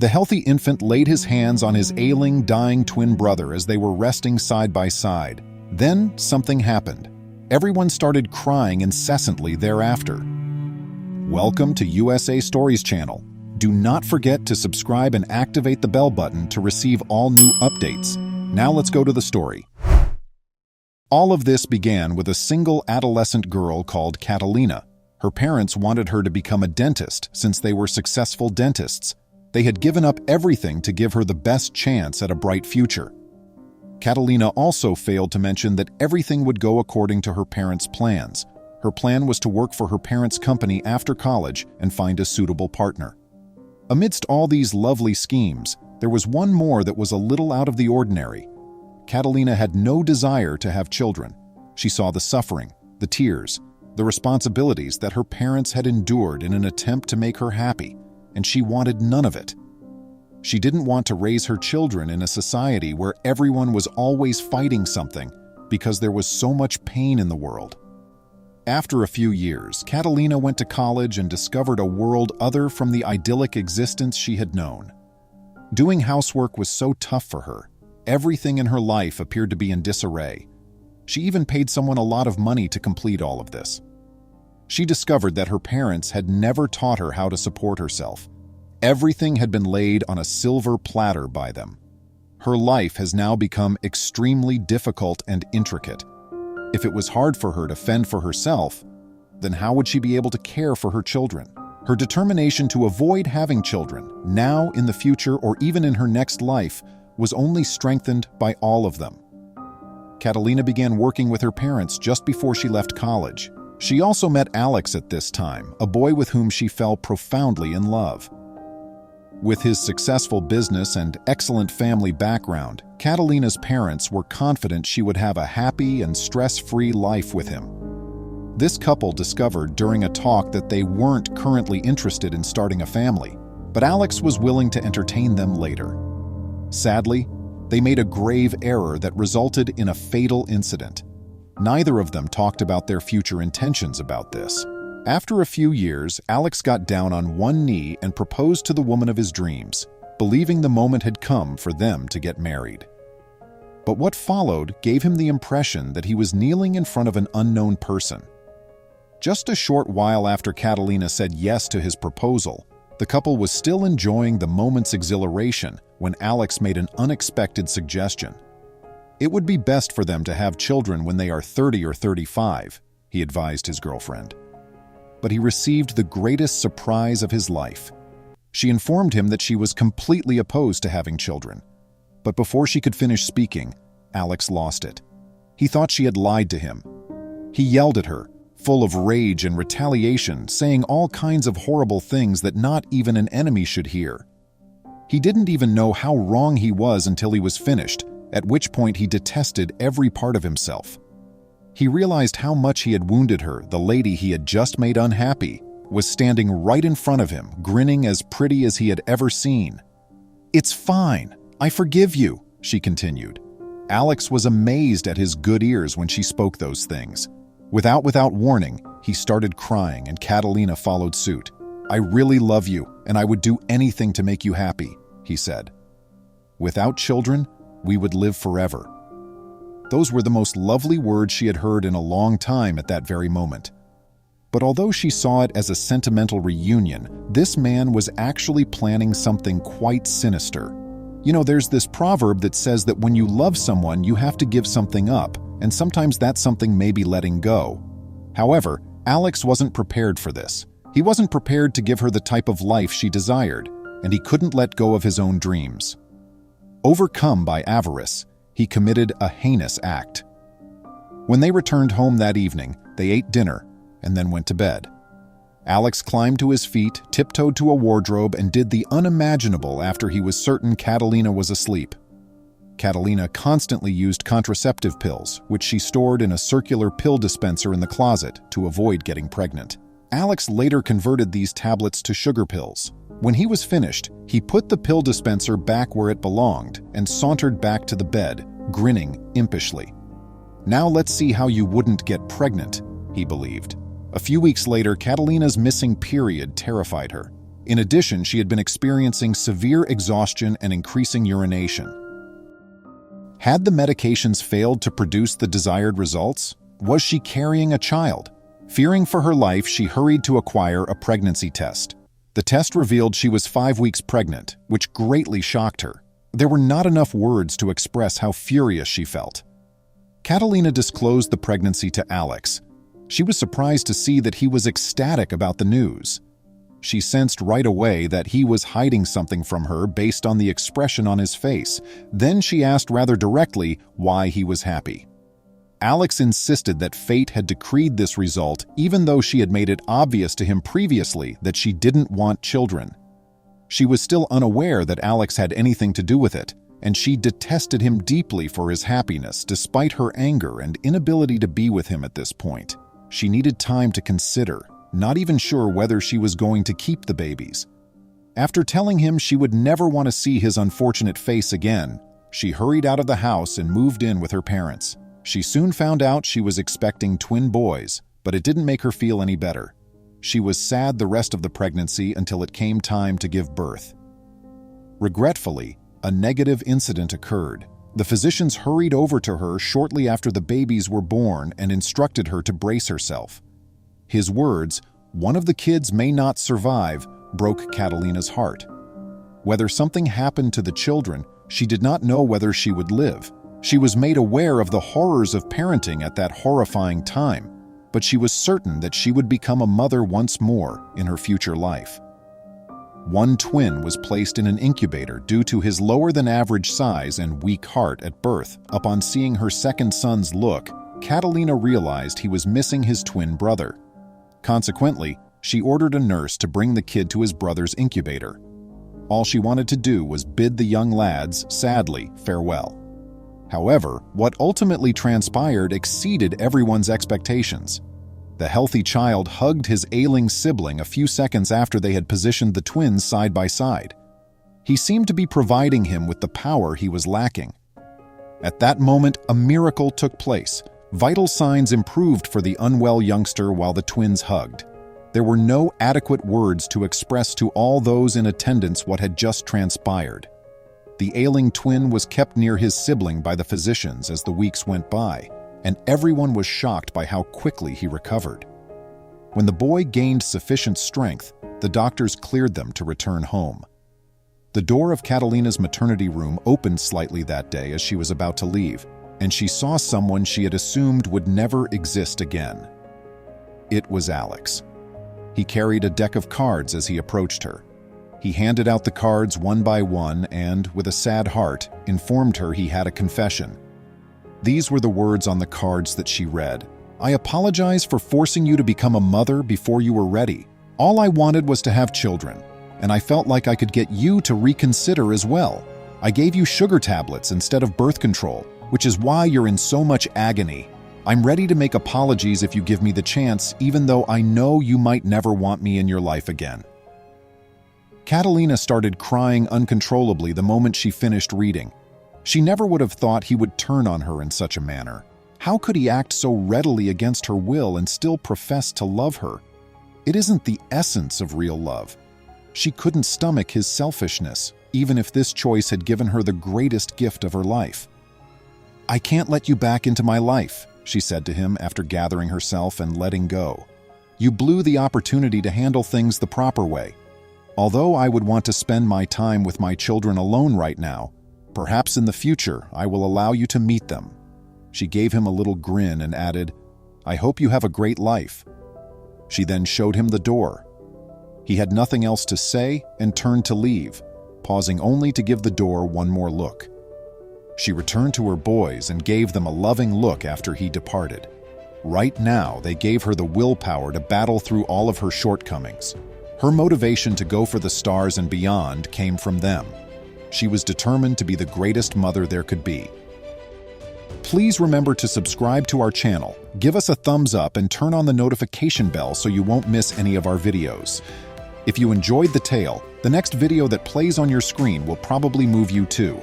The healthy infant laid his hands on his ailing, dying twin brother as they were resting side by side. Then something happened. Everyone started crying incessantly thereafter. Welcome to USA Stories channel. Do not forget to subscribe and activate the bell button to receive all new updates. Now let's go to the story. All of this began with a single adolescent girl called Catalina. Her parents wanted her to become a dentist since they were successful dentists. They had given up everything to give her the best chance at a bright future. Catalina also failed to mention that everything would go according to her parents' plans. Her plan was to work for her parents' company after college and find a suitable partner. Amidst all these lovely schemes, there was one more that was a little out of the ordinary. Catalina had no desire to have children. She saw the suffering, the tears, the responsibilities that her parents had endured in an attempt to make her happy, and she wanted none of it. She didn't want to raise her children in a society where everyone was always fighting something because there was so much pain in the world. After a few years, Catalina went to college and discovered a world other from the idyllic existence she had known. Doing housework was so tough for her. Everything in her life appeared to be in disarray. She even paid someone a lot of money to complete all of this. She discovered that her parents had never taught her how to support herself. Everything had been laid on a silver platter by them. Her life has now become extremely difficult and intricate. If it was hard for her to fend for herself, then how would she be able to care for her children? Her determination to avoid having children, now, in the future, or even in her next life, was only strengthened by all of them. Catalina began working with her parents just before she left college. She also met Alex at this time, a boy with whom she fell profoundly in love. With his successful business and excellent family background, Catalina's parents were confident she would have a happy and stress-free life with him. This couple discovered during a talk that they weren't currently interested in starting a family, but Alex was willing to entertain them later. Sadly, they made a grave error that resulted in a fatal incident. Neither of them talked about their future intentions about this. After a few years, Alex got down on one knee and proposed to the woman of his dreams, believing the moment had come for them to get married. But what followed gave him the impression that he was kneeling in front of an unknown person. Just a short while after Catalina said yes to his proposal, the couple was still enjoying the moment's exhilaration when Alex made an unexpected suggestion. It would be best for them to have children when they are 30 or 35, he advised his girlfriend. But he received the greatest surprise of his life. She informed him that she was completely opposed to having children. But before she could finish speaking, Alex lost it. He thought she had lied to him. He yelled at her, full of rage and retaliation, saying all kinds of horrible things that not even an enemy should hear. He didn't even know how wrong he was until he was finished, at which point he detested every part of himself. He realized how much he had wounded her. The lady he had just made unhappy was standing right in front of him, grinning as pretty as he had ever seen. "It's fine. I forgive you," she continued. Alex was amazed at his good ears when she spoke those things. Without warning, he started crying and Catalina followed suit. "I really love you, and I would do anything to make you happy," he said. "Without children, we would live forever." Those were the most lovely words she had heard in a long time at that very moment. But although she saw it as a sentimental reunion, this man was actually planning something quite sinister. You know, there's this proverb that says that when you love someone, you have to give something up, and sometimes that something may be letting go. However, Alex wasn't prepared for this. He wasn't prepared to give her the type of life she desired, and he couldn't let go of his own dreams. Overcome by avarice, he committed a heinous act. When they returned home that evening, they ate dinner and then went to bed. Alex climbed to his feet, tiptoed to a wardrobe, and did the unimaginable after he was certain Catalina was asleep. Catalina constantly used contraceptive pills, which she stored in a circular pill dispenser in the closet to avoid getting pregnant. Alex later converted these tablets to sugar pills. When he was finished, he put the pill dispenser back where it belonged and sauntered back to the bed, grinning impishly. "Now let's see how you wouldn't get pregnant," he believed. A few weeks later, Catalina's missing period terrified her. In addition, she had been experiencing severe exhaustion and increasing urination. Had the medications failed to produce the desired results? Was she carrying a child? Fearing for her life, she hurried to acquire a pregnancy test. The test revealed she was 5 weeks pregnant, which greatly shocked her. There were not enough words to express how furious she felt. Catalina disclosed the pregnancy to Alex. She was surprised to see that he was ecstatic about the news. She sensed right away that he was hiding something from her based on the expression on his face. Then she asked rather directly why he was happy. Alex insisted that fate had decreed this result, even though she had made it obvious to him previously that she didn't want children. She was still unaware that Alex had anything to do with it, and she detested him deeply for his happiness despite her anger and inability to be with him at this point. She needed time to consider, not even sure whether she was going to keep the babies. After telling him she would never want to see his unfortunate face again, she hurried out of the house and moved in with her parents. She soon found out she was expecting twin boys, but it didn't make her feel any better. She was sad the rest of the pregnancy until it came time to give birth. Regretfully, a negative incident occurred. The physicians hurried over to her shortly after the babies were born and instructed her to brace herself. His words, "One of the kids may not survive," broke Catalina's heart. Whether something happened to the children, she did not know whether she would live. She was made aware of the horrors of parenting at that horrifying time, but she was certain that she would become a mother once more in her future life. One twin was placed in an incubator due to his lower-than-average size and weak heart at birth. Upon seeing her second son's look, Catalina realized he was missing his twin brother. Consequently, she ordered a nurse to bring the kid to his brother's incubator. All she wanted to do was bid the young lads, sadly, farewell. However, what ultimately transpired exceeded everyone's expectations. The healthy child hugged his ailing sibling a few seconds after they had positioned the twins side by side. He seemed to be providing him with the power he was lacking. At that moment, a miracle took place. Vital signs improved for the unwell youngster while the twins hugged. There were no adequate words to express to all those in attendance what had just transpired. The ailing twin was kept near his sibling by the physicians as the weeks went by, and everyone was shocked by how quickly he recovered. When the boy gained sufficient strength, the doctors cleared them to return home. The door of Catalina's maternity room opened slightly that day as she was about to leave, and she saw someone she had assumed would never exist again. It was Alex. He carried a deck of cards as he approached her. He handed out the cards one by one and, with a sad heart, informed her he had a confession. These were the words on the cards that she read. "I apologize for forcing you to become a mother before you were ready. All I wanted was to have children, and I felt like I could get you to reconsider as well. I gave you sugar tablets instead of birth control, which is why you're in so much agony. I'm ready to make apologies if you give me the chance, even though I know you might never want me in your life again." Catalina started crying uncontrollably the moment she finished reading. She never would have thought he would turn on her in such a manner. How could he act so readily against her will and still profess to love her? It isn't the essence of real love. She couldn't stomach his selfishness, even if this choice had given her the greatest gift of her life. "I can't let you back into my life," she said to him after gathering herself and letting go. "You blew the opportunity to handle things the proper way. Although I would want to spend my time with my children alone right now, perhaps in the future I will allow you to meet them." She gave him a little grin and added, "I hope you have a great life." She then showed him the door. He had nothing else to say and turned to leave, pausing only to give the door one more look. She returned to her boys and gave them a loving look after he departed. Right now, they gave her the willpower to battle through all of her shortcomings. Her motivation to go for the stars and beyond came from them. She was determined to be the greatest mother there could be. Please remember to subscribe to our channel, give us a thumbs up, and turn on the notification bell so you won't miss any of our videos. If you enjoyed the tale, the next video that plays on your screen will probably move you too.